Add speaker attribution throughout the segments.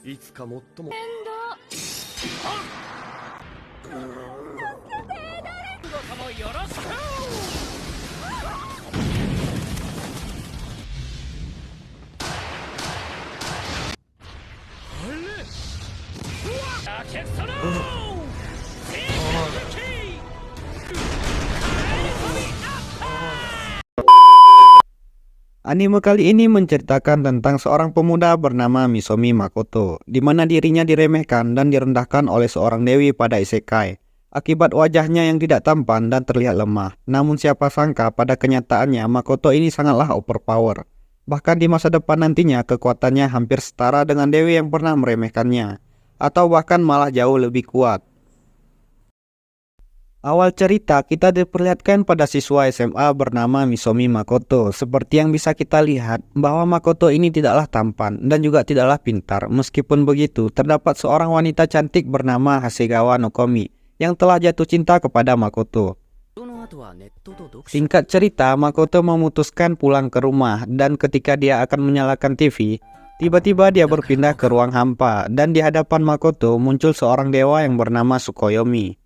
Speaker 1: いつか最も
Speaker 2: 面倒。
Speaker 3: もよろしく。やけその
Speaker 4: Anime kali ini menceritakan tentang seorang pemuda bernama Misomi Makoto, di mana dirinya diremehkan dan direndahkan oleh seorang dewi pada isekai, akibat wajahnya yang tidak tampan dan terlihat lemah. Namun siapa sangka pada kenyataannya Makoto ini sangatlah overpower. Bahkan di masa depan nantinya kekuatannya hampir setara dengan dewi yang pernah meremehkannya, atau bahkan malah jauh lebih kuat. Awal cerita kita diperlihatkan pada siswa SMA bernama Misomi Makoto. Seperti yang bisa kita lihat bahwa Makoto ini tidaklah tampan dan juga tidaklah pintar. Meskipun begitu, terdapat seorang wanita cantik bernama Hasegawa Nokomi yang telah jatuh cinta kepada Makoto. Singkat cerita, Makoto memutuskan pulang ke rumah dan ketika dia akan menyalakan TV, tiba-tiba dia berpindah ke ruang hampa dan di hadapan Makoto muncul seorang dewa yang bernama Tsukuyomi.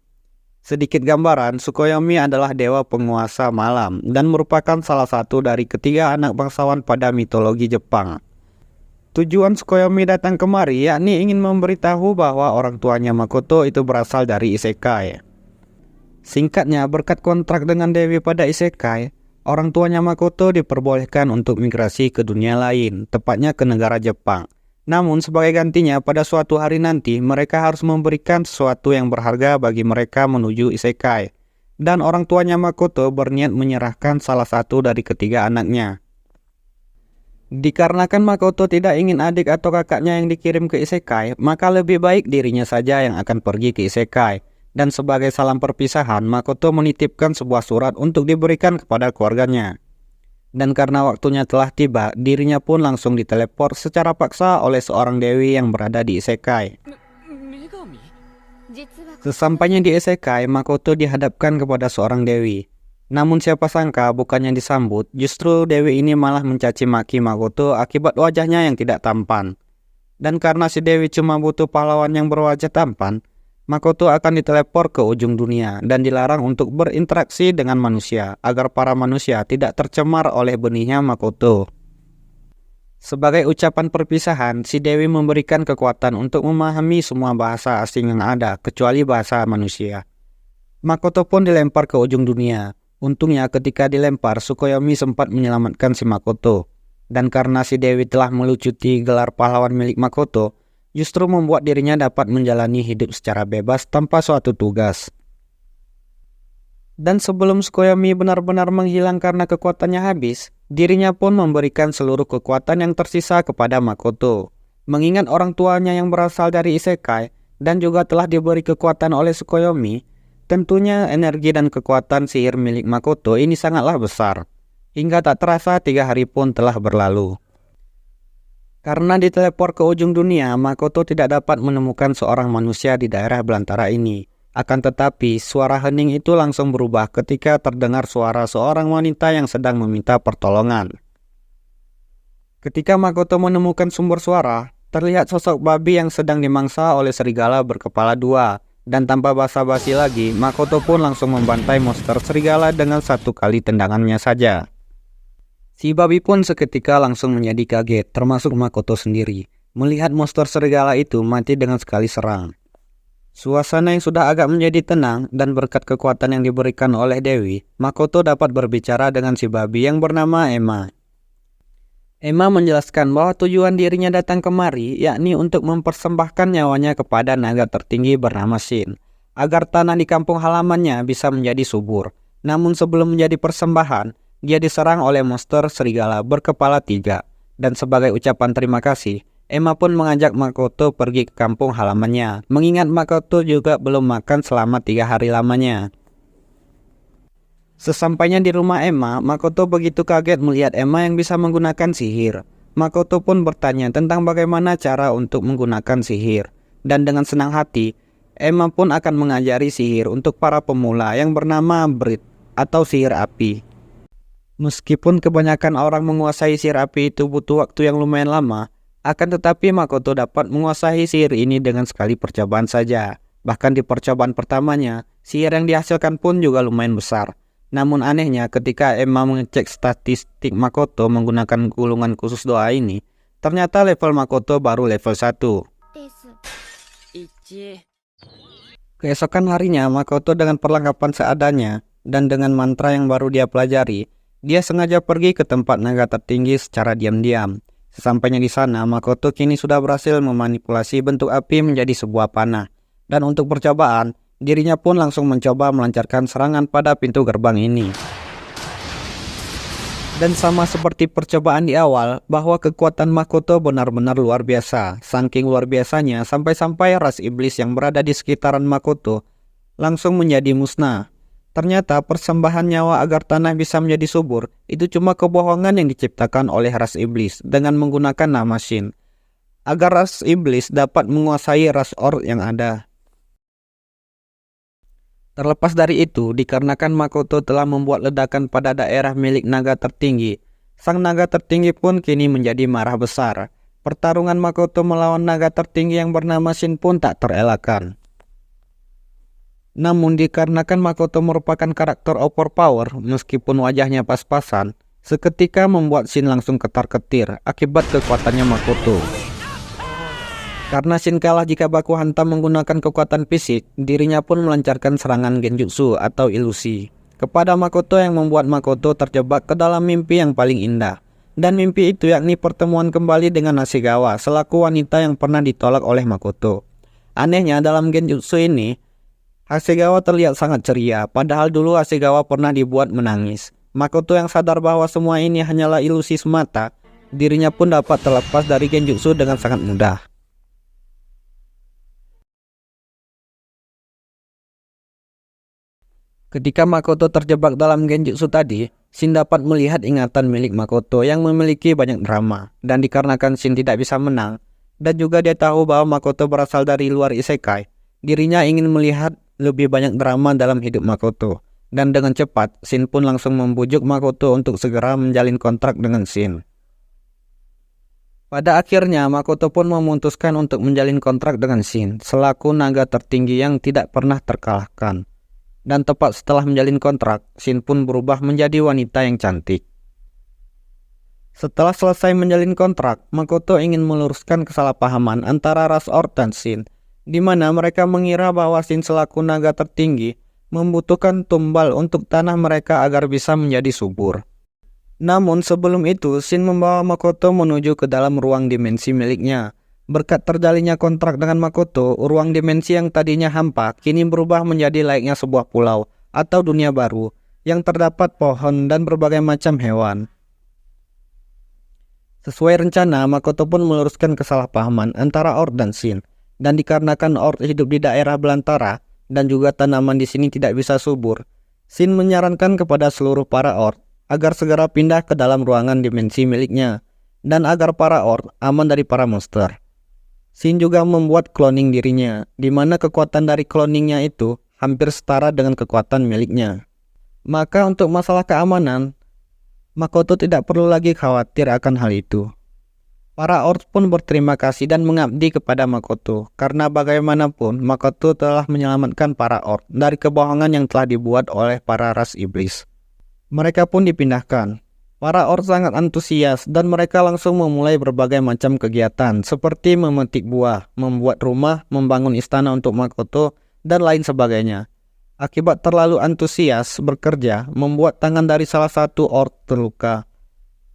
Speaker 4: Sedikit gambaran, Tsukuyomi adalah dewa penguasa malam dan merupakan salah satu dari ketiga anak bangsawan pada mitologi Jepang. Tujuan Tsukuyomi datang kemari yakni ingin memberitahu bahwa orang tuanya Makoto itu berasal dari isekai. Singkatnya, berkat kontrak dengan dewi pada isekai, orang tuanya Makoto diperbolehkan untuk migrasi ke dunia lain, tepatnya ke negara Jepang. Namun sebagai gantinya pada suatu hari nanti mereka harus memberikan sesuatu yang berharga bagi mereka menuju isekai. Dan orang tuanya Makoto berniat menyerahkan salah satu dari ketiga anaknya. Dikarenakan Makoto tidak ingin adik atau kakaknya yang dikirim ke isekai, maka lebih baik dirinya saja yang akan pergi ke isekai. Dan sebagai salam perpisahan, Makoto menitipkan sebuah surat untuk diberikan kepada keluarganya. Dan karena waktunya telah tiba, dirinya pun langsung diteleport secara paksa oleh seorang dewi yang berada di isekai. Sesampainya di isekai, Makoto dihadapkan kepada seorang dewi. Namun siapa sangka bukannya disambut, justru dewi ini malah mencaci maki Makoto akibat wajahnya yang tidak tampan. Dan karena si dewi cuma butuh pahlawan yang berwajah tampan, Makoto akan diteleport ke ujung dunia dan dilarang untuk berinteraksi dengan manusia agar para manusia tidak tercemar oleh benihnya Makoto. Sebagai ucapan perpisahan, si dewi memberikan kekuatan untuk memahami semua bahasa asing yang ada kecuali bahasa manusia. Makoto pun dilempar ke ujung dunia. Untungnya ketika dilempar, Tsukuyomi sempat menyelamatkan si Makoto. Dan karena si dewi telah melucuti gelar pahlawan milik Makoto, justru membuat dirinya dapat menjalani hidup secara bebas tanpa suatu tugas. Dan sebelum Tsukuyomi benar-benar menghilang karena kekuatannya habis, dirinya pun memberikan seluruh kekuatan yang tersisa kepada Makoto. Mengingat orang tuanya yang berasal dari isekai dan juga telah diberi kekuatan oleh Tsukuyomi, tentunya energi dan kekuatan sihir milik Makoto ini sangatlah besar. Hingga tak terasa 3 hari pun telah berlalu. Karena diteleport ke ujung dunia, Makoto tidak dapat menemukan seorang manusia di daerah belantara ini. Akan tetapi, suara hening itu langsung berubah ketika terdengar suara seorang wanita yang sedang meminta pertolongan. Ketika Makoto menemukan sumber suara, terlihat sosok babi yang sedang dimangsa oleh serigala berkepala 2. Dan tanpa basa-basi lagi, Makoto pun langsung membantai monster serigala dengan satu kali tendangannya saja. Si babi pun seketika langsung menjadi kaget, termasuk Makoto sendiri, melihat monster serigala itu mati dengan sekali serang. Suasana yang sudah agak menjadi tenang dan berkat kekuatan yang diberikan oleh Dewi, Makoto dapat berbicara dengan si babi yang bernama Emma. Emma menjelaskan bahwa tujuan dirinya datang kemari yakni untuk mempersembahkan nyawanya kepada naga tertinggi bernama Shin, agar tanah di kampung halamannya bisa menjadi subur. Namun sebelum menjadi persembahan, dia diserang oleh monster serigala berkepala 3. Dan sebagai ucapan terima kasih, Emma pun mengajak Makoto pergi ke kampung halamannya, mengingat Makoto juga belum makan selama 3 hari lamanya. Sesampainya di rumah Emma, Makoto begitu kaget melihat Emma yang bisa menggunakan sihir. Makoto pun bertanya tentang bagaimana cara untuk menggunakan sihir. Dan dengan senang hati, Emma pun akan mengajari sihir untuk para pemula yang bernama Brit atau sihir api. Meskipun kebanyakan orang menguasai sihir api itu butuh waktu yang lumayan lama, Akan tetapi Makoto dapat menguasai sihir ini dengan sekali percobaan saja. Bahkan di percobaan pertamanya, sihir yang dihasilkan pun juga lumayan besar. Namun anehnya ketika Emma mengecek statistik Makoto menggunakan gulungan khusus doa ini, ternyata level Makoto baru level 1.
Speaker 3: 1
Speaker 4: Keesokan harinya, Makoto dengan perlengkapan seadanya dan dengan mantra yang baru dia pelajari, dia sengaja pergi ke tempat naga tertinggi secara diam-diam. Sesampainya di sana, Makoto kini sudah berhasil memanipulasi bentuk api menjadi sebuah panah. Dan untuk percobaan, dirinya pun langsung mencoba melancarkan serangan pada pintu gerbang ini. Dan sama seperti percobaan di awal, bahwa kekuatan Makoto benar-benar luar biasa. Saking luar biasanya, sampai-sampai ras iblis yang berada di sekitaran Makoto langsung menjadi musnah. Ternyata persembahan nyawa agar tanah bisa menjadi subur, itu cuma kebohongan yang diciptakan oleh ras iblis dengan menggunakan nama Shin. Agar ras iblis dapat menguasai ras Orc yang ada. Terlepas dari itu, dikarenakan Makoto telah membuat ledakan pada daerah milik naga tertinggi, sang naga tertinggi pun kini menjadi marah besar. Pertarungan Makoto melawan naga tertinggi yang bernama Shin pun tak terelakkan. Namun dikarenakan Makoto merupakan karakter overpower, meskipun wajahnya pas-pasan, seketika membuat Shin langsung ketar-ketir akibat kekuatannya Makoto. Karena Shin kalah jika baku hantam menggunakan kekuatan fisik, dirinya pun melancarkan serangan genjutsu atau ilusi kepada Makoto yang membuat Makoto terjebak ke dalam mimpi yang paling indah. Dan mimpi itu yakni pertemuan kembali dengan Hasegawa selaku wanita yang pernah ditolak oleh Makoto. Anehnya dalam genjutsu ini, Hasegawa terlihat sangat ceria, padahal dulu Hasegawa pernah dibuat menangis. Makoto yang sadar bahwa semua ini hanyalah ilusi semata, dirinya pun dapat terlepas dari genjutsu dengan sangat mudah. Ketika Makoto terjebak dalam genjutsu tadi, Shin dapat melihat ingatan milik Makoto yang memiliki banyak drama. Dan dikarenakan Shin tidak bisa menang, dan juga dia tahu bahwa Makoto berasal dari luar isekai, dirinya ingin melihat lebih banyak drama dalam hidup Makoto. Dan dengan cepat, Shin pun langsung membujuk Makoto untuk segera menjalin kontrak dengan Shin. Pada akhirnya, Makoto pun memutuskan untuk menjalin kontrak dengan Shin selaku naga tertinggi yang tidak pernah terkalahkan. Dan tepat setelah menjalin kontrak, Shin pun berubah menjadi wanita yang cantik. Setelah selesai menjalin kontrak, Makoto ingin meluruskan kesalahpahaman antara ras Orc dan Shin, di mana mereka mengira bahwa Shin selaku naga tertinggi membutuhkan tumbal untuk tanah mereka agar bisa menjadi subur. Namun sebelum itu, Shin membawa Makoto menuju ke dalam ruang dimensi miliknya. Berkat terjalinnya kontrak dengan Makoto, ruang dimensi yang tadinya hampa kini berubah menjadi layaknya sebuah pulau atau dunia baru yang terdapat pohon dan berbagai macam hewan. Sesuai rencana, Makoto pun meluruskan kesalahpahaman antara Orc dan Shin. Dan dikarenakan Orc hidup di daerah belantara dan juga tanaman di sini tidak bisa subur, Shin menyarankan kepada seluruh para Orc agar segera pindah ke dalam ruangan dimensi miliknya dan agar para Orc aman dari para monster. Shin juga membuat cloning dirinya, di mana kekuatan dari cloningnya itu hampir setara dengan kekuatan miliknya. Maka untuk masalah keamanan, Makoto tidak perlu lagi khawatir akan hal itu. Para Orc pun berterima kasih dan mengabdi kepada Makoto, karena bagaimanapun Makoto telah menyelamatkan para Orc dari kebohongan yang telah dibuat oleh para ras iblis. Mereka pun dipindahkan. Para Orc sangat antusias dan mereka langsung memulai berbagai macam kegiatan seperti memetik buah, membuat rumah, membangun istana untuk Makoto, dan lain sebagainya. Akibat terlalu antusias bekerja, membuat tangan dari salah satu Orc terluka.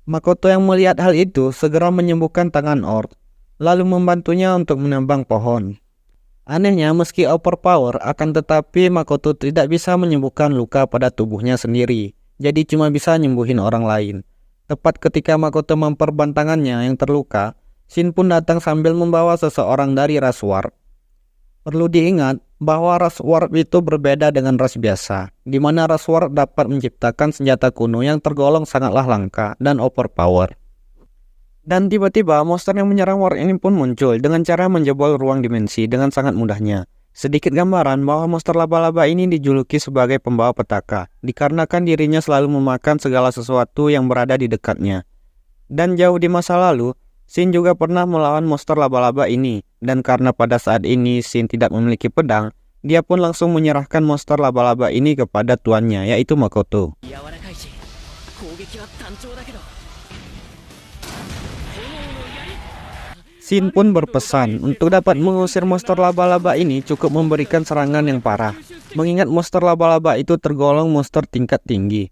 Speaker 4: Makoto yang melihat hal itu segera menyembuhkan tangan Orc, lalu membantunya untuk menebang pohon. Anehnya meski overpower, akan tetapi Makoto tidak bisa menyembuhkan luka pada tubuhnya sendiri. Jadi cuma bisa nyembuhin orang lain. Tepat ketika Makoto memperban tangannya yang terluka, Shin pun datang sambil membawa seseorang dari ras Warp. Perlu diingat bahwa ras Warp itu berbeda dengan ras biasa, di mana ras Warp dapat menciptakan senjata kuno yang tergolong sangatlah langka dan overpower. Dan tiba-tiba monster yang menyerang Warp ini pun muncul dengan cara menjebol ruang dimensi dengan sangat mudahnya. Sedikit gambaran bahwa monster laba-laba ini dijuluki sebagai pembawa petaka, dikarenakan dirinya selalu memakan segala sesuatu yang berada di dekatnya. Dan jauh di masa lalu, Shin juga pernah melawan monster laba-laba ini, dan karena pada saat ini Shin tidak memiliki pedang, dia pun langsung menyerahkan monster laba-laba ini kepada tuannya, yaitu Makoto.
Speaker 3: 柔らかいし攻撃は単調だけど
Speaker 4: Shin pun berpesan untuk dapat mengusir monster laba-laba ini cukup memberikan serangan yang parah, mengingat monster laba-laba itu tergolong monster tingkat tinggi.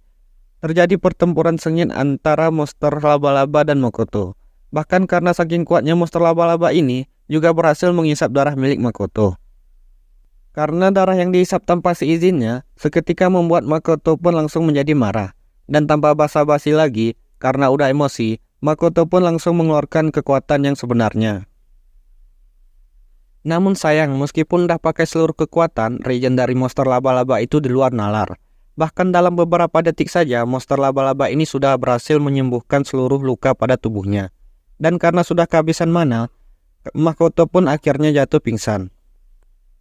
Speaker 4: Terjadi pertempuran sengit antara monster laba-laba dan Makoto. Bahkan karena saking kuatnya monster laba-laba ini juga berhasil menghisap darah milik Makoto. Karena darah yang dihisap tanpa seizinnya, seketika membuat Makoto pun langsung menjadi marah. Dan tanpa basa-basi lagi, karena udah emosi, Makoto pun langsung mengeluarkan kekuatan yang sebenarnya. Namun sayang, meskipun udah pakai seluruh kekuatan, regen dari monster laba-laba itu di luar nalar. Bahkan dalam beberapa detik saja, monster laba-laba ini sudah berhasil menyembuhkan seluruh luka pada tubuhnya. Dan karena sudah kehabisan mana, Makoto pun akhirnya jatuh pingsan.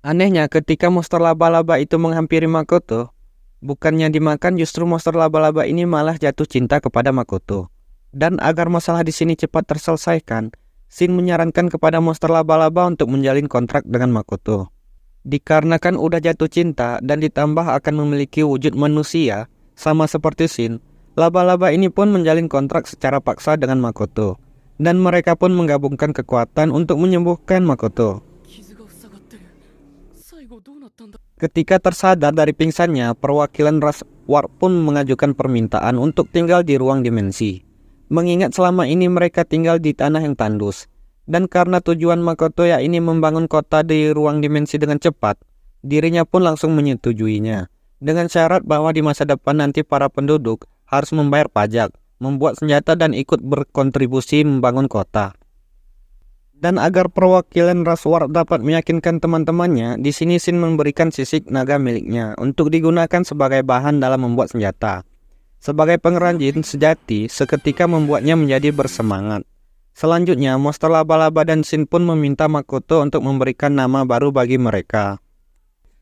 Speaker 4: Anehnya, ketika monster laba-laba itu menghampiri Makoto, bukannya dimakan, justru monster laba-laba ini malah jatuh cinta kepada Makoto. Dan agar masalah di sini cepat terselesaikan, Shin menyarankan kepada monster laba-laba untuk menjalin kontrak dengan Makoto. Dikarenakan udah jatuh cinta dan ditambah akan memiliki wujud manusia, sama seperti Shin, laba-laba ini pun menjalin kontrak secara paksa dengan Makoto. Dan mereka pun menggabungkan kekuatan untuk menyembuhkan Makoto.
Speaker 3: 傷が塞がってる最後どうなったんだ
Speaker 4: Ketika tersadar dari pingsannya, perwakilan ras Warp pun mengajukan permintaan untuk tinggal di ruang dimensi. Mengingat selama ini mereka tinggal di tanah yang tandus. Dan karena tujuan Makoto ini membangun kota di ruang dimensi dengan cepat, dirinya pun langsung menyetujuinya. Dengan syarat bahwa di masa depan nanti para penduduk harus membayar pajak, membuat senjata dan ikut berkontribusi membangun kota. Dan agar perwakilan ras Warp dapat meyakinkan teman-temannya, di sini Shin memberikan sisik naga miliknya untuk digunakan sebagai bahan dalam membuat senjata. Sebagai pengrajin sejati, seketika membuatnya menjadi bersemangat. Selanjutnya, monster laba-laba dan Shin pun meminta Makoto untuk memberikan nama baru bagi mereka.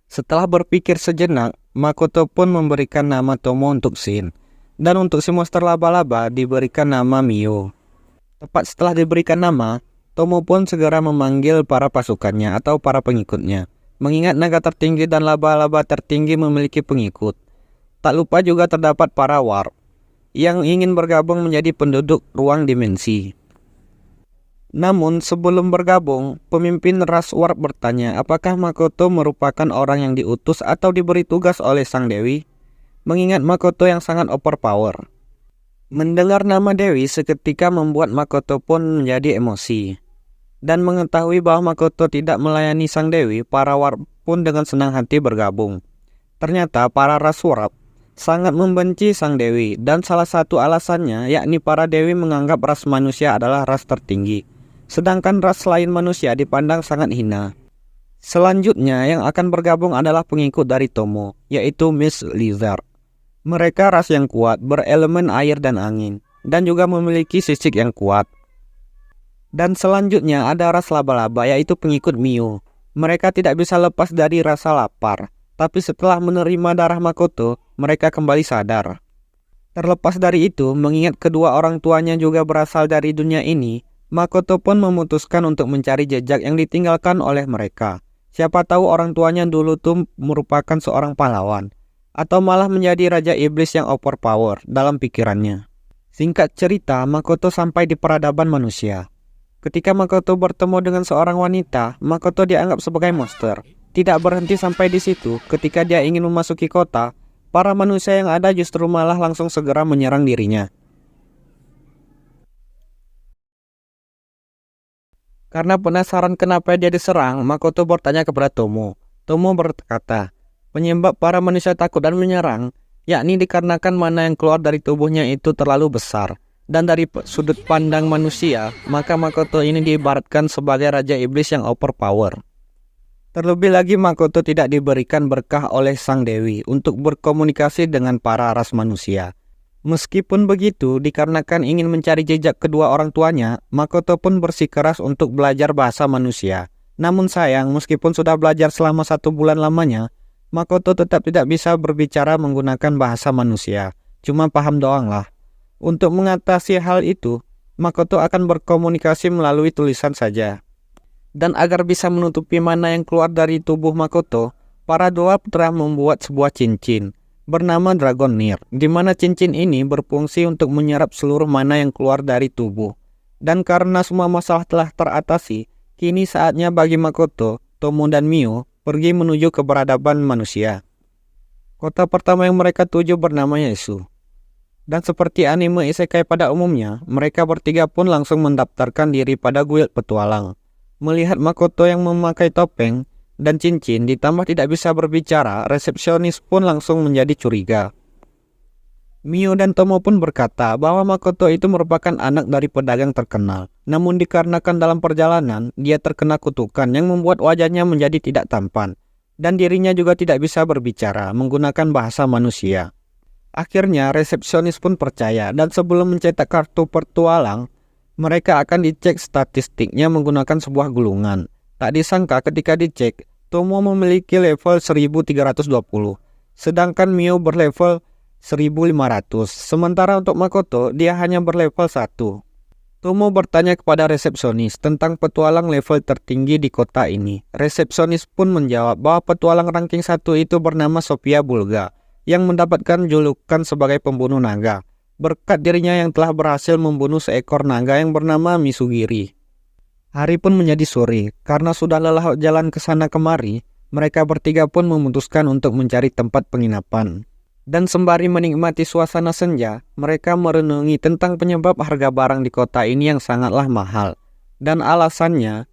Speaker 4: Setelah berpikir sejenak, Makoto pun memberikan nama Tomo untuk Shin. Dan untuk si monster laba-laba diberikan nama Mio. Tepat setelah diberikan nama, Tomo pun segera memanggil para pasukannya atau para pengikutnya. Mengingat naga tertinggi dan laba-laba tertinggi memiliki pengikut. Tak lupa juga terdapat para Warp yang ingin bergabung menjadi penduduk ruang dimensi. Namun sebelum bergabung, pemimpin ras Warp bertanya apakah Makoto merupakan orang yang diutus atau diberi tugas oleh sang dewi. Mengingat Makoto yang sangat overpower. Mendengar nama Dewi seketika membuat Makoto pun menjadi emosi. Dan mengetahui bahwa Makoto tidak melayani sang dewi, para Warp pun dengan senang hati bergabung. Ternyata para ras Warp sangat membenci sang dewi, dan salah satu alasannya yakni para dewi menganggap ras manusia adalah ras tertinggi. Sedangkan ras lain manusia dipandang sangat hina. Selanjutnya yang akan bergabung adalah pengikut dari Tomo, yaitu Miss Lizard. Mereka ras yang kuat, berelemen air dan angin, dan juga memiliki sisik yang kuat. Dan selanjutnya ada ras laba-laba, yaitu pengikut Mio. Mereka tidak bisa lepas dari rasa lapar, tapi setelah menerima darah Makoto, mereka kembali sadar. Terlepas dari itu, mengingat kedua orang tuanya juga berasal dari dunia ini, Makoto pun memutuskan untuk mencari jejak yang ditinggalkan oleh mereka. Siapa tahu orang tuanya dulu tuh merupakan seorang pahlawan. Atau malah menjadi raja iblis yang overpower dalam pikirannya. Singkat cerita, Makoto sampai di peradaban manusia. Ketika Makoto bertemu dengan seorang wanita, Makoto dianggap sebagai monster. Tidak berhenti sampai di situ, ketika dia ingin memasuki kota, para manusia yang ada justru malah langsung segera menyerang dirinya. Karena penasaran kenapa dia diserang, Makoto bertanya kepada Tomo. Tomo berkata, penyebab para manusia takut dan menyerang, yakni dikarenakan mana yang keluar dari tubuhnya itu terlalu besar. Dan dari sudut pandang manusia, maka Makoto ini diibaratkan sebagai raja iblis yang overpower. Terlebih lagi Makoto tidak diberikan berkah oleh sang dewi untuk berkomunikasi dengan para ras manusia. Meskipun begitu, dikarenakan ingin mencari jejak kedua orang tuanya, Makoto pun bersikeras untuk belajar bahasa manusia. Namun sayang, meskipun sudah belajar selama 1 bulan lamanya, Makoto tetap tidak bisa berbicara menggunakan bahasa manusia, cuma paham doang lah. Untuk mengatasi hal itu, Makoto akan berkomunikasi melalui tulisan saja. Dan agar bisa menutupi mana yang keluar dari tubuh Makoto, para dwarf telah membuat sebuah cincin bernama Dragonir, di mana cincin ini berfungsi untuk menyerap seluruh mana yang keluar dari tubuh. Dan karena semua masalah telah teratasi, kini saatnya bagi Makoto, Tomo, dan Mio pergi menuju keberadaban manusia. Kota pertama yang mereka tuju bernama Yesu. Dan seperti anime isekai pada umumnya, mereka bertiga pun langsung mendaftarkan diri pada guild petualang. Melihat Makoto yang memakai topeng dan cincin ditambah tidak bisa berbicara, resepsionis pun langsung menjadi curiga. Mio dan Tomo pun berkata bahwa Makoto itu merupakan anak dari pedagang terkenal. Namun dikarenakan dalam perjalanan, dia terkena kutukan yang membuat wajahnya menjadi tidak tampan. Dan dirinya juga tidak bisa berbicara menggunakan bahasa manusia. Akhirnya resepsionis pun percaya dan sebelum mencetak kartu petualang, mereka akan dicek statistiknya menggunakan sebuah gulungan. Tak disangka ketika dicek, Tomo memiliki level 1320, sedangkan Mio berlevel 1500. Sementara untuk Makoto, dia hanya berlevel 1. Tomo bertanya kepada resepsionis tentang petualang level tertinggi di kota ini. Resepsionis pun menjawab bahwa petualang ranking 1 itu bernama Sophia Bulga, yang mendapatkan julukan sebagai pembunuh naga, berkat dirinya yang telah berhasil membunuh seekor naga yang bernama Misugiri. Hari pun menjadi sore, karena sudah lelah jalan ke sana kemari, mereka bertiga pun memutuskan untuk mencari tempat penginapan. Dan sembari menikmati suasana senja, mereka merenungi tentang penyebab harga barang di kota ini yang sangatlah mahal. Dan alasannya,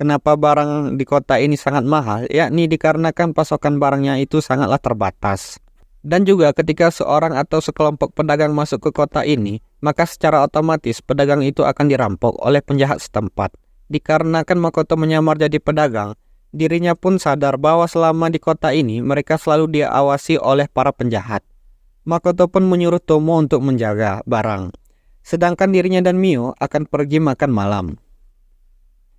Speaker 4: kenapa barang di kota ini sangat mahal, yakni dikarenakan pasokan barangnya itu sangatlah terbatas. Dan juga ketika seorang atau sekelompok pedagang masuk ke kota ini, maka secara otomatis pedagang itu akan dirampok oleh penjahat setempat. Dikarenakan Makoto menyamar jadi pedagang, dirinya pun sadar bahwa selama di kota ini mereka selalu diawasi oleh para penjahat. Makoto pun menyuruh Tomo untuk menjaga barang, sedangkan dirinya dan Mio akan pergi makan malam.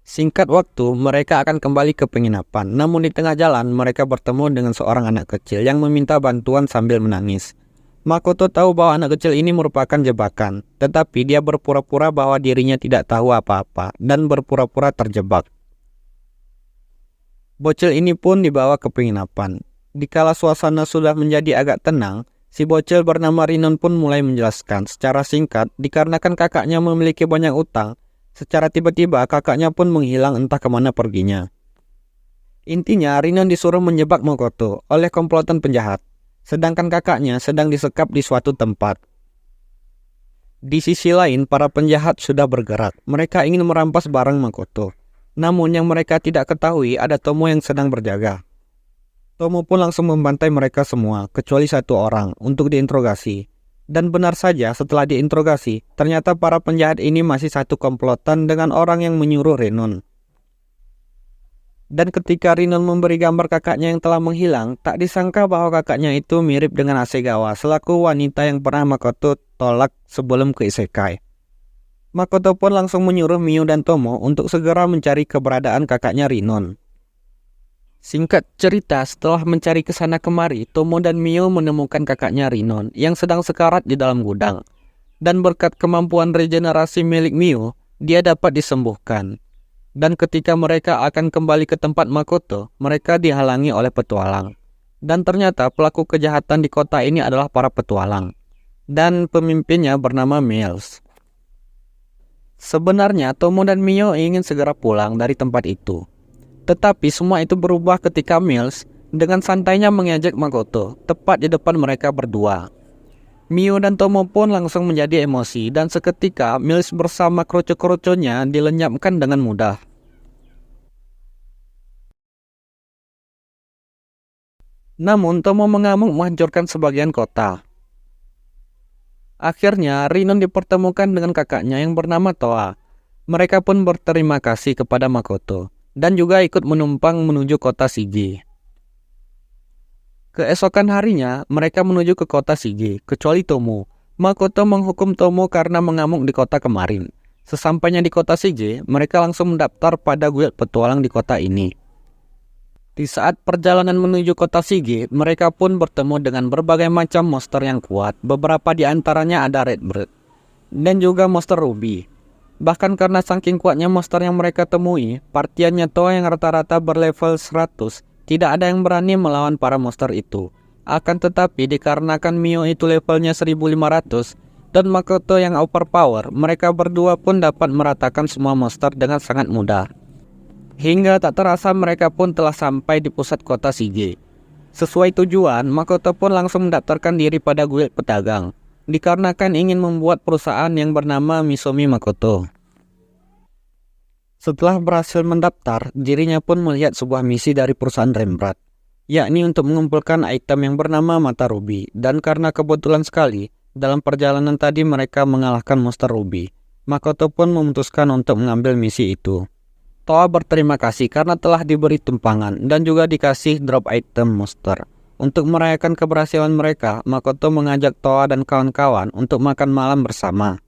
Speaker 4: Singkat waktu, mereka akan kembali ke penginapan. Namun di tengah jalan, mereka bertemu dengan seorang anak kecil yang meminta bantuan sambil menangis. Makoto tahu bahwa anak kecil ini merupakan jebakan, tetapi dia berpura-pura bahwa dirinya tidak tahu apa-apa dan berpura-pura terjebak. Bocil ini pun dibawa ke penginapan. Dikala suasana sudah menjadi agak tenang, si bocil bernama Rinon pun mulai menjelaskan secara singkat dikarenakan kakaknya memiliki banyak utang. Secara tiba-tiba kakaknya pun menghilang entah kemana perginya. Intinya Rinon disuruh menjebak Makoto oleh komplotan penjahat, sedangkan kakaknya sedang disekap di suatu tempat. Di sisi lain, para penjahat sudah bergerak. Mereka ingin merampas barang Makoto. Namun yang mereka tidak ketahui ada Tomo yang sedang berjaga. Tomo pun langsung membantai mereka semua, kecuali satu orang, untuk diinterogasi. Dan benar saja setelah diinterogasi, ternyata para penjahat ini masih satu komplotan dengan orang yang menyuruh Rinon. Dan ketika Rinon memberi gambar kakaknya yang telah menghilang, tak disangka bahwa kakaknya itu mirip dengan Hasegawa selaku wanita yang pernah Makoto tolak sebelum ke isekai. Makoto pun langsung menyuruh Mio dan Tomo untuk segera mencari keberadaan kakaknya Rinon. Singkat cerita, setelah mencari kesana kemari, Tomo dan Mio menemukan kakaknya Rinon yang sedang sekarat di dalam gudang. Dan berkat kemampuan regenerasi milik Mio, dia dapat disembuhkan. Dan ketika mereka akan kembali ke tempat Makoto, mereka dihalangi oleh petualang. Dan ternyata pelaku kejahatan di kota ini adalah para petualang. Dan pemimpinnya bernama Miles. Sebenarnya Tomo dan Mio ingin segera pulang dari tempat itu. Tetapi semua itu berubah ketika Miles dengan santainya mengejek Makoto tepat di depan mereka berdua. Mio dan Tomo pun langsung menjadi emosi dan seketika Miles bersama kroco-kroconya dilenyapkan dengan mudah. Namun Tomo mengamuk menghancurkan sebagian kota. Akhirnya Rinon dipertemukan dengan kakaknya yang bernama Toa. Mereka pun berterima kasih kepada Makoto dan juga ikut menumpang menuju kota Shige. Keesokan harinya, mereka menuju ke kota Shige, kecuali Tomo. Makoto menghukum Tomo karena mengamuk di kota kemarin. Sesampainya di kota Shige, mereka langsung mendaftar pada guild petualang di kota ini. Di saat perjalanan menuju kota Shige, mereka pun bertemu dengan berbagai macam monster yang kuat. Beberapa di antaranya ada Redbird dan juga monster Ruby. Bahkan karena saking kuatnya monster yang mereka temui, partiannya Toa yang rata-rata berlevel 100, tidak ada yang berani melawan para monster itu. Akan tetapi dikarenakan Mio itu levelnya 1500 dan Makoto yang overpower, mereka berdua pun dapat meratakan semua monster dengan sangat mudah. Hingga tak terasa mereka pun telah sampai di pusat kota Shige. Sesuai tujuan, Makoto pun langsung mendaftarkan diri pada guild pedagang, dikarenakan ingin membuat perusahaan yang bernama Misomi Makoto. Setelah berhasil mendaftar, dirinya pun melihat sebuah misi dari perusahaan Rembrandt, yakni untuk mengumpulkan item yang bernama mata ruby. Dan karena kebetulan sekali, dalam perjalanan tadi mereka mengalahkan monster ruby, Makoto pun memutuskan untuk mengambil misi itu. Toa berterima kasih karena telah diberi tumpangan dan juga dikasih drop item monster. Untuk merayakan keberhasilan mereka, Makoto mengajak Toa dan kawan-kawan untuk makan malam bersama.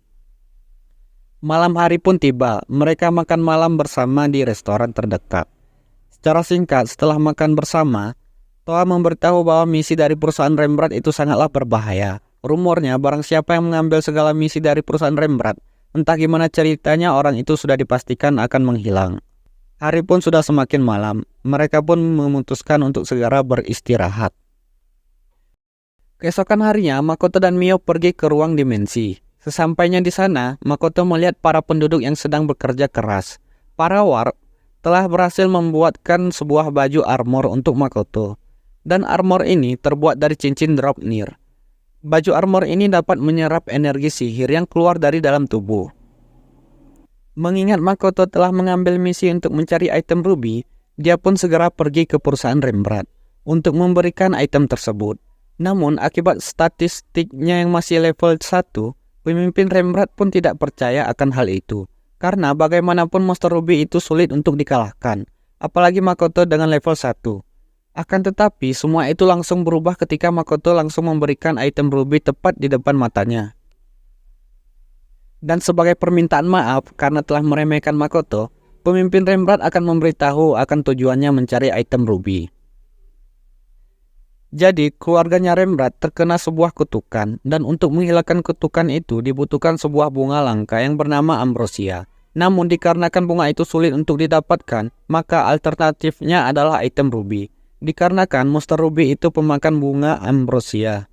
Speaker 4: Malam hari pun tiba, mereka makan malam bersama di restoran terdekat. Secara singkat, setelah makan bersama, Toa memberitahu bahwa misi dari perusahaan Rembrandt itu sangatlah berbahaya. Rumornya barang siapa yang mengambil segala misi dari perusahaan Rembrandt, entah gimana ceritanya orang itu sudah dipastikan akan menghilang. Hari pun sudah semakin malam, mereka pun memutuskan untuk segera beristirahat. Keesokan harinya, Makoto dan Mio pergi ke ruang dimensi. Sesampainya di sana, Makoto melihat para penduduk yang sedang bekerja keras. Para warg telah berhasil membuatkan sebuah baju armor untuk Makoto. Dan armor ini terbuat dari cincin Draupnir. Baju armor ini dapat menyerap energi sihir yang keluar dari dalam tubuh. Mengingat Makoto telah mengambil misi untuk mencari item ruby, dia pun segera pergi ke perusahaan Rembrandt untuk memberikan item tersebut. Namun akibat statistiknya yang masih level 1, pemimpin Rembrandt pun tidak percaya akan hal itu. Karena bagaimanapun monster ruby itu sulit untuk dikalahkan, apalagi Makoto dengan level 1. Akan tetapi semua itu langsung berubah ketika Makoto langsung memberikan item ruby tepat di depan matanya. Dan sebagai permintaan maaf karena telah meremehkan Makoto, pemimpin Rembrandt akan memberitahu akan tujuannya mencari item ruby. Jadi keluarganya Rembrandt terkena sebuah kutukan, dan untuk menghilangkan kutukan itu dibutuhkan sebuah bunga langka yang bernama ambrosia. Namun dikarenakan bunga itu sulit untuk didapatkan, maka alternatifnya adalah item ruby. Dikarenakan monster ruby itu pemakan bunga ambrosia.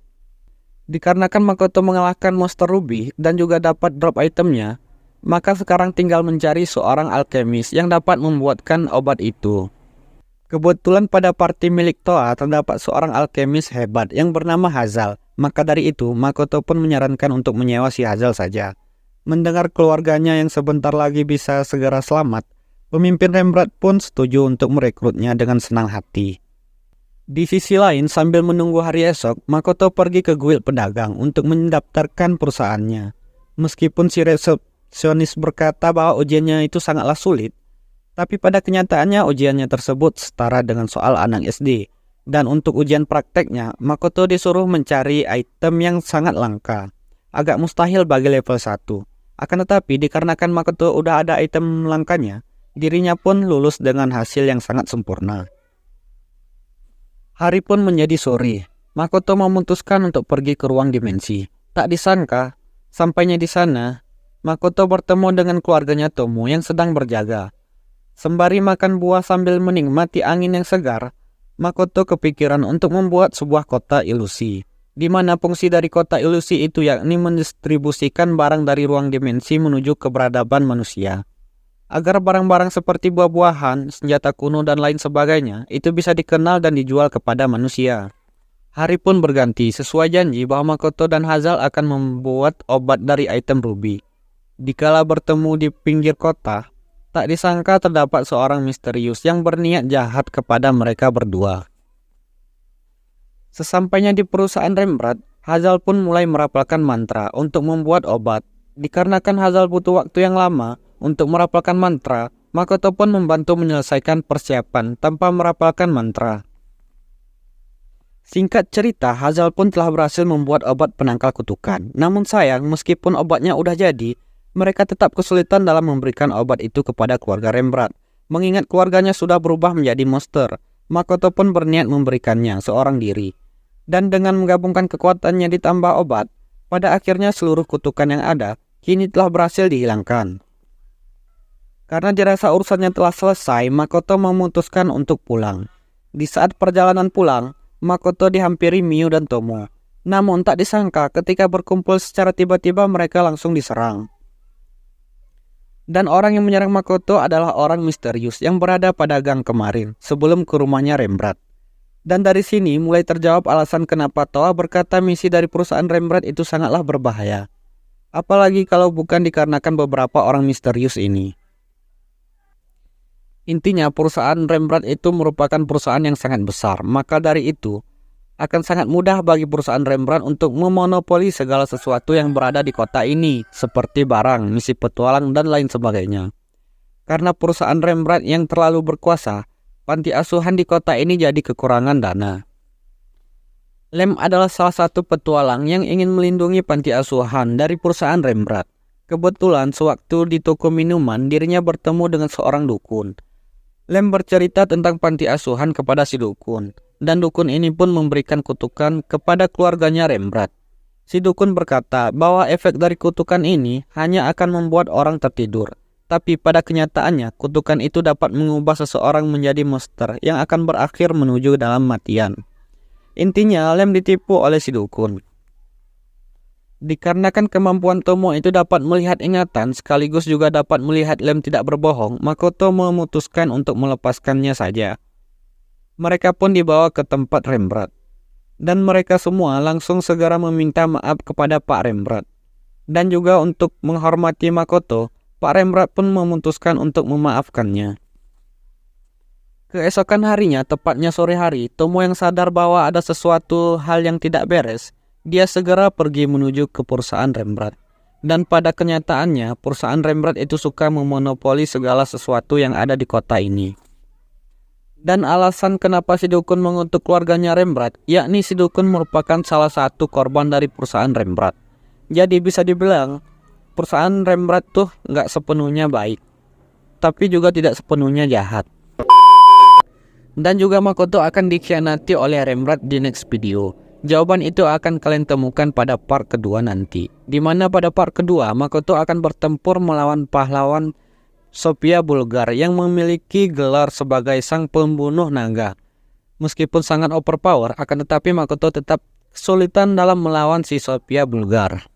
Speaker 4: Dikarenakan Makoto mengalahkan monster ruby dan juga dapat drop itemnya, maka sekarang tinggal mencari seorang alkemis yang dapat membuatkan obat itu. Kebetulan pada party milik Toa terdapat seorang alkemis hebat yang bernama Hazal. Maka dari itu Makoto pun menyarankan untuk menyewa si Hazal saja. Mendengar keluarganya yang sebentar lagi bisa segera selamat, pemimpin Rembrandt pun setuju untuk merekrutnya dengan senang hati. Di sisi lain, sambil menunggu hari esok, Makoto pergi ke guild pedagang untuk mendaftarkan perusahaannya. Meskipun si resepsionis berkata bahwa ujiannya itu sangatlah sulit, tapi pada kenyataannya ujiannya tersebut setara dengan soal anak SD. Dan untuk ujian prakteknya, Makoto disuruh mencari item yang sangat langka. Agak mustahil bagi level 1. Akan tetapi dikarenakan Makoto udah ada item langkanya, dirinya pun lulus dengan hasil yang sangat sempurna. Hari pun menjadi sore. Makoto memutuskan untuk pergi ke ruang dimensi. Tak disangka, sampainya di sana, Makoto bertemu dengan keluarganya Tomo yang sedang berjaga. Sembari makan buah sambil menikmati angin yang segar, Makoto kepikiran untuk membuat sebuah kota ilusi, di mana fungsi dari kota ilusi itu yakni mendistribusikan barang dari ruang dimensi menuju ke peradaban manusia. Agar barang-barang seperti buah-buahan, senjata kuno dan lain sebagainya itu bisa dikenal dan dijual kepada manusia. Hari pun berganti, sesuai janji bahwa Makoto dan Hazal akan membuat obat dari item ruby. Dikala bertemu di pinggir kota, tak disangka terdapat seorang misterius yang berniat jahat kepada mereka berdua. Sesampainya di perusahaan Rembrandt, Hazal pun mulai merapalkan mantra untuk membuat obat. Dikarenakan Hazal butuh waktu yang lama untuk merapalkan mantra, Makoto pun membantu menyelesaikan persiapan tanpa merapalkan mantra. Singkat cerita, Hazal pun telah berhasil membuat obat penangkal kutukan. Namun sayang, meskipun obatnya udah jadi, mereka tetap kesulitan dalam memberikan obat itu kepada keluarga Rembrandt. Mengingat keluarganya sudah berubah menjadi monster, Makoto pun berniat memberikannya seorang diri. Dan dengan menggabungkan kekuatannya ditambah obat, pada akhirnya seluruh kutukan yang ada kini telah berhasil dihilangkan. Karena dirasa urusannya telah selesai, Makoto memutuskan untuk pulang. Di saat perjalanan pulang, Makoto dihampiri Miu dan Tomo. Namun tak disangka ketika berkumpul secara tiba-tiba mereka langsung diserang. Dan orang yang menyerang Makoto adalah orang misterius yang berada pada gang kemarin sebelum ke rumahnya Rembrandt. Dan dari sini mulai terjawab alasan kenapa Toa berkata misi dari perusahaan Rembrandt itu sangatlah berbahaya. Apalagi kalau bukan dikarenakan beberapa orang misterius ini. Intinya perusahaan Rembrandt itu merupakan perusahaan yang sangat besar. Maka dari itu akan sangat mudah bagi perusahaan Rembrandt untuk memonopoli segala sesuatu yang berada di kota ini, seperti barang, misi petualang, dan lain sebagainya. Karena perusahaan Rembrandt yang terlalu berkuasa, panti asuhan di kota ini jadi kekurangan dana. Lem adalah salah satu petualang yang ingin melindungi panti asuhan dari perusahaan Rembrandt. Kebetulan sewaktu di toko minuman, dirinya bertemu dengan seorang dukun. Lem bercerita tentang panti asuhan kepada si dukun, dan dukun ini pun memberikan kutukan kepada keluarganya Rembrandt. Si dukun berkata bahwa efek dari kutukan ini hanya akan membuat orang tertidur. Tapi pada kenyataannya, kutukan itu dapat mengubah seseorang menjadi monster yang akan berakhir menuju dalam matian. Intinya, Lem ditipu oleh si dukun. Dikarenakan kemampuan Tomo itu dapat melihat ingatan sekaligus juga dapat melihat Lem tidak berbohong, Makoto memutuskan untuk melepaskannya saja. Mereka pun dibawa ke tempat Rembrandt. Dan mereka semua langsung segera meminta maaf kepada Pak Rembrandt. Dan juga untuk menghormati Makoto, Pak Rembrandt pun memutuskan untuk memaafkannya. Keesokan harinya, tepatnya sore hari, Tomo yang sadar bahwa ada sesuatu hal yang tidak beres, dia segera pergi menuju ke perusahaan Rembrandt. Dan pada kenyataannya, perusahaan Rembrandt itu suka memonopoli segala sesuatu yang ada di kota ini. Dan alasan kenapa si dukun mengutuk keluarganya Rembrandt, yakni si dukun merupakan salah satu korban dari perusahaan Rembrandt. Jadi bisa dibilang, perusahaan Rembrandt tuh nggak sepenuhnya baik, tapi juga tidak sepenuhnya jahat. Dan juga Makoto akan dikhianati oleh Rembrandt di next video. Jawaban itu akan kalian temukan pada part kedua nanti. Dimana pada part kedua, Makoto akan bertempur melawan pahlawan Sophia Bulgar yang memiliki gelar sebagai sang pembunuh naga. Meskipun sangat overpower, akan tetapi Makoto tetap kesulitan dalam melawan si Sophia Bulgar.